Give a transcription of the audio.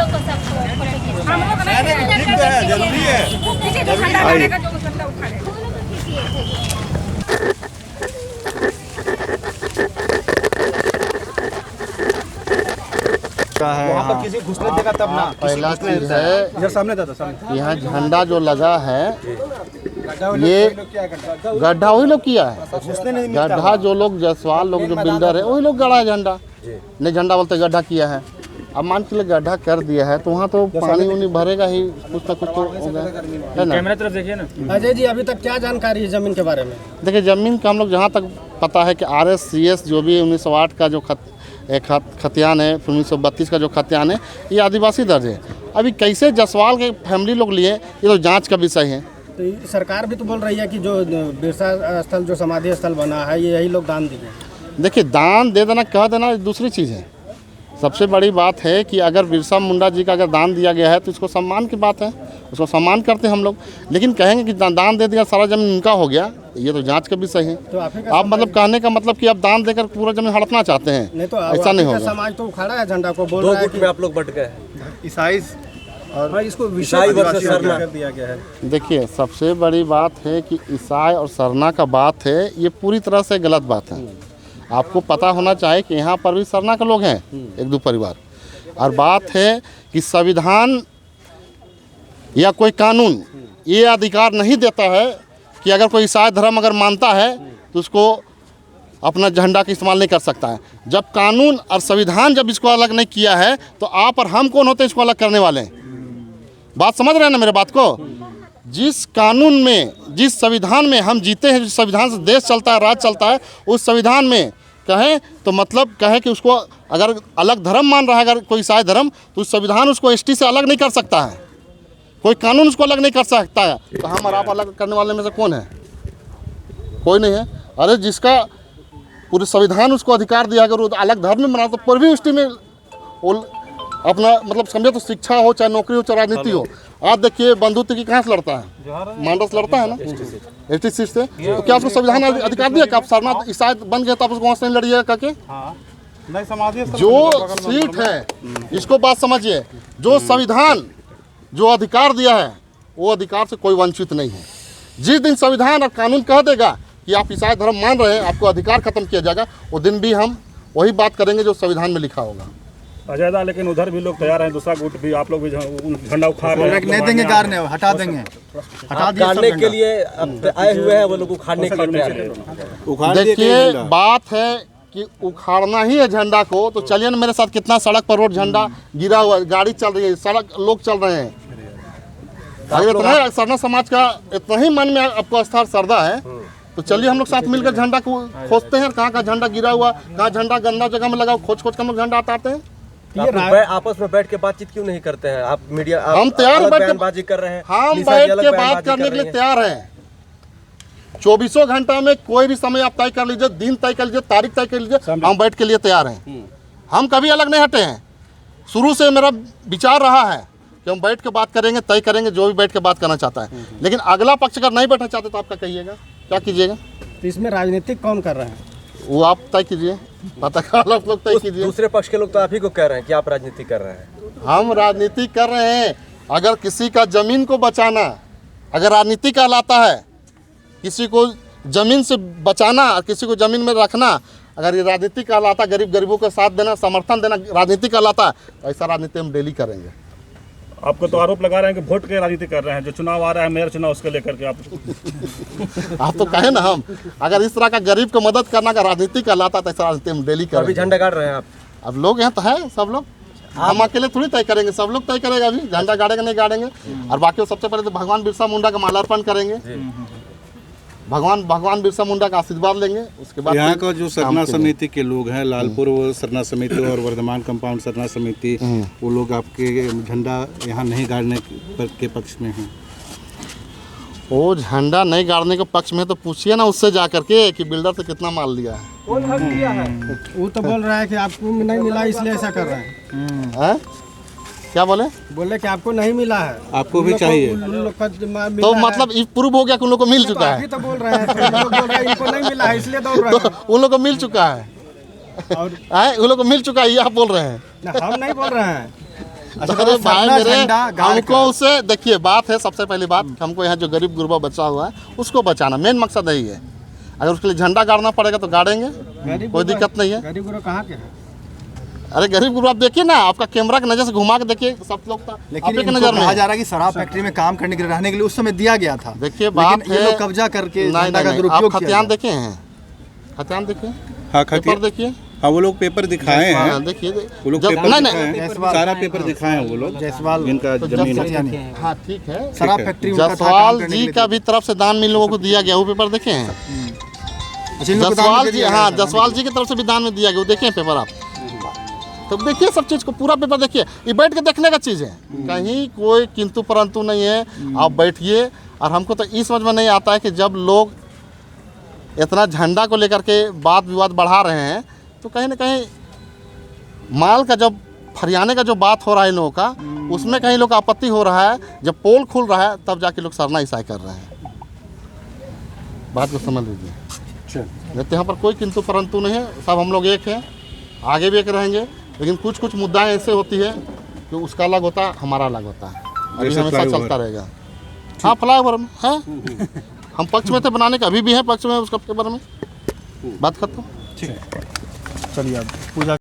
लोग को सबको हम लोग नहीं जरूरी है। जो झंडा गाड़ेगा जो झंडा उठाएगा। वहाँ पर किसी घुसने देगा तब ना। पहला चीज है इधर सामने था सामने। यहाँ झंडा जो लगा है ये गड्ढा वही लोग किया है। घुसने नहीं मिलता। गड्ढा जो लोग जायसवाल लोग जो बिल्डर है वही लोग गड़ा है झंडा। नहीं झंडा बोलते गड्ढा किया है। अब मान के लिए गड्ढा कर दिया है तो वहाँ तो पानी उनी भरेगा ही, कुछ ना कुछ तो होगा, है ना। कैमरा तरफ देखिए ना। अजय जी, अभी तक क्या जानकारी है जमीन के बारे में? देखिए जमीन का हम लोग जहाँ तक पता है कि RSCS जो भी 1908 का जो खतियान है, 1932 का जो खतियान है, ये आदिवासी दर्ज है। अभी कैसे जायसवाल के फैमिली लोग लिए ये तो जांच का विषय है। तो सरकार भी तो बोल रही है कि जो बिरसा स्थल जो समाधि स्थल बना है ये यही लोग दान दिए। देखिए दान दे देना कह देना दूसरी चीज़ है। सबसे बड़ी बात है कि अगर बिरसा मुंडा जी का अगर दान दिया गया है तो इसको सम्मान की बात है, उसको सम्मान करते हैं हम लोग। लेकिन कहेंगे कि दान दे दिया सारा जमीन इनका हो गया, ये तो जांच का विषय है। तो आप मतलब कहने का मतलब कि आप दान देकर पूरा जमीन हड़पना चाहते हैं, नहीं तो ऐसा नहीं होगा। समाज तो उखाड़ा है झंडा को, बोल रहा है कि आप लोग बट गए। ईसाई और इसको ईसाई वर्सेस सरना कर दिया गया है। देखिए सबसे बड़ी बात है कि ईसाई और सरना का बात है, ये पूरी तरह से गलत बात है। आपको पता होना चाहिए कि यहाँ पर भी सरना के लोग हैं, एक दो परिवार। और बात है कि संविधान या कोई कानून ये अधिकार नहीं देता है कि अगर कोई ईसाई धर्म अगर मानता है तो उसको अपना झंडा का इस्तेमाल नहीं कर सकता है। जब कानून और संविधान जब इसको अलग नहीं किया है तो आप और हम कौन होते हैं इसको अलग करने वाले? बात समझ रहे हैं ना मेरे बात को? जिस कानून में, जिस संविधान में हम जीते हैं, जिस संविधान से देश चलता है, राज्य चलता है, उस संविधान में कहें तो मतलब कहे कि उसको अगर अलग धर्म मान रहा है अगर कोई ईसाई धर्म तो उस संविधान उसको ST से अलग नहीं कर सकता है, कोई कानून उसको अलग नहीं कर सकता है। तो हम और आप अलग करने वाले में से कौन है? कोई नहीं है। अरे जिसका पूरे संविधान उसको अधिकार दिया अगर वो अलग धर्म में मना तो पर भी ST में अपना मतलब समझे तो शिक्षा हो चाहे नौकरी हो चाहे राजनीति हो। आप देखिए बंधुत्व की कहाँ से लड़ता है? मांडस लड़ता है ना ST सीट से। तो क्या उसको संविधान अधिकार दिया कि आप सरना ईसाई बन गए तो आप उसको वहाँ से नहीं लड़िएगा करके? नहीं समाधि जो सीट है इसको बात समझिए, जो संविधान जो अधिकार दिया है वो अधिकार से कोई वंचित नहीं है। जिस दिन संविधान और कानून कह देगा कि आप ईसाई धर्म मान रहे हैं, आपको अधिकार खत्म किया जाएगा, वो दिन भी हम वही बात करेंगे जो संविधान में लिखा होगा। अजयदा, लेकिन उधर भी लोग तैयार हैं, दूसरा गुट भी आप लोग भी झंडा उखाड़ रहे हैं। नहीं देंगे, गाड़ने हटा देंगे, उखाड़ने के लिए आए हुए हैं वो लोग, उखाड़ने के लिए। देखिए बात है कि उखाड़ना ही है झंडा को, तो चलिए ना मेरे साथ कितना सड़क पर रोड झंडा गिरा हुआ है, गाड़ी चल रही है, सड़क लोग चल रहे हैं। अगर इतना सरना समाज का इतना ही मन में आपको आस्था श्रद्धा है तो चलिए हम लोग साथ मिलकर झंडा को खोजते हैं। कहाँ झंडा गिरा हुआ, कहाँ झंडा गंदा जगह में लगा, खोज खोज कर हम लोग झंडा हटाते हैं। आपस में बैठ के बातचीत क्यों नहीं करते हैं? आप मीडिया हम तैयार बयानबाजी कर रहे हैं, हम बैठ के बात करने के लिए तैयार हैं। 24 घंटा में कोई भी समय आप तय कर लीजिए, दिन तय कर लीजिए, तारीख तय कर लीजिए, हम बैठ के लिए तैयार हैं। हम कभी अलग नहीं हटे हैं। शुरू से मेरा विचार रहा है कि हम बैठ के बात करेंगे, तय करेंगे जो भी बैठ के बात करना चाहता है। लेकिन अगला पक्ष अगर नहीं बैठना चाहते तो आपका कहिएगा, क्या कीजिएगा? तो इसमें राजनीतिक कौन कर रहे हैं वो आप तय कीजिए, पता आप लोग तय कीजिए। दूसरे पक्ष के लोग तो आप ही को कह रहे हैं कि आप राजनीति कर रहे हैं। हम राजनीति कर रहे हैं। अगर किसी का जमीन को बचाना अगर राजनीति कहलाता है, किसी को जमीन से बचाना, किसी को जमीन में रखना अगर ये राजनीति कहलाता, गरीबों का साथ देना, समर्थन देना राजनीति कहलाता, तो ऐसा राजनीति हम डेली करेंगे। आपको तो आरोप लगा रहे हैं कि वोट के राजनीति कर रहे हैं, जो चुनाव आ रहा है मेयर चुनाव उसको लेकर के आप तो कहे ना, हम अगर इस तरह का गरीब को मदद करना का राजनीति कहलाता तो ऐसा राजनीति हम डेली करेंगे। अभी झंडा गाड़ रहे हैं आप? अब लोग यहाँ तो है, सब लोग, हम अकेले थोड़ी तय करेंगे, सब लोग तय करेगा। अभी झंडा गाड़ेंगे नहीं गाड़ेंगे। और बाकी सबसे पहले तो भगवान बिरसा मुंडा का मालार्पण करेंगे, भगवान बिरसा मुंडा का आशीर्वाद लेंगे। उसके बाद यहाँ का जो सरना समिति के लोग हैं, लालपुर सरना समिति और वर्धमान कंपाउंड सरना समिति, वो लोग आपके झंडा यहाँ नहीं गाड़ने के पक्ष में हैं। वो झंडा नहीं गाड़ने के पक्ष में तो पूछिए ना उससे जा करके कि बिल्डर से कितना माल लिया है। वो तो बोल रहा है कि आपको नहीं मिला इसलिए ऐसा कर रहे हैं। क्या बोले कि आपको नहीं मिला है, आपको भी चाहिए। तो मतलब प्रूव हो गया कि उन लोग को मिल चुका है। तो बोल रहे हैं इनको नहीं मिला है इसलिए दौड़ रहे हैं। उन लोग को मिल चुका है, उन लोग को मिल चुका है, ये आप बोल रहे हैं। हम नहीं बोल रहे हैं। अच्छा, अरे तो भाई सरना मेरे, झंडा गाड़ हमको का। उसे देखिए, बात है सबसे पहली बात, हमको यहाँ जो गरीब गुरबा बच्चा हुआ है उसको बचाना मेन मकसद यही है। अगर उसके लिए झंडा गाड़ना पड़ेगा तो गाड़ेंगे, कोई दिक्कत नहीं है। गरीब गुरु कहाँ के हैं? अरे गरीब गुरु आप देखिए ना, आपका कैमरा की नज़र से घुमा के देखिए, सब लोग था लेकिन आपके इनको नज़र में कहा है। जा रहा है कि शराब फैक्ट्री में काम करने के लिए, रहने के लिए उस समय दिया गया था। देखिए लेकिन बात ये है, लोग कब्जा करके नहीं झंडा का नहीं, दुरुपयोग आप किया खतियान जा देखे हैं, खतियान देखिए, हाँ पेपर देखिए, हाँ वो लोग पेपर दिखाए हैं, देखिए वो लोग जब- पेपर नहीं दिखाए नहीं, हैं, सारा पेपर दिखाए हैं वो लोग, जायसवाल जिनका तो जमीन जब- है। यानी हाँ ठीक है, शराब है। फैक्ट्री उनका था, काम जसवाल करने के जी लिए का भी तरफ से दान में इन लोगों को दिया गया, वो पेपर देखे हैं। अच्छा, इन लोग को दान में जसवाल दे जी, दिया गया हाँ था। जसवाल जी की तरफ से भी दान में दिया गया, वो देखें पेपर आप, तो देखिए सब चीज़ को, पूरा पेपर देखिए, ये बैठ के देखने का चीज़ है, कहीं कोई किंतु परंतु नहीं है। आप बैठिए, और हमको तो इस समझ में नहीं आता है कि जब लोग इतना झंडा को लेकर के वाद विवाद बढ़ा रहे हैं, तो कहीं ना कहीं माल का जब फरियाने का जो बात हो रहा है इन लोगों का, उसमें कहीं लोग आपत्ति हो रहा है। जब पोल खुल रहा है तब जाके लोग सरना ईसाई कर रहे हैं। बात को समझ लीजिए, नहीं तो यहाँ पर कोई किंतु परंतु नहीं है, सब हम लोग एक हैं, आगे भी एक रहेंगे। लेकिन कुछ कुछ मुद्दाएं ऐसे होती है कि उसका अलग होता है, हमारा अलग होता है, अभी जैसे हमेशा फ्लाईओवर। चलता रहेगा। हाँ फ्लाईओवर में है, हम पक्ष में थे बनाने का, अभी भी है पक्ष में उसका पेपर में, बात खत्म। चलिए अब पूजा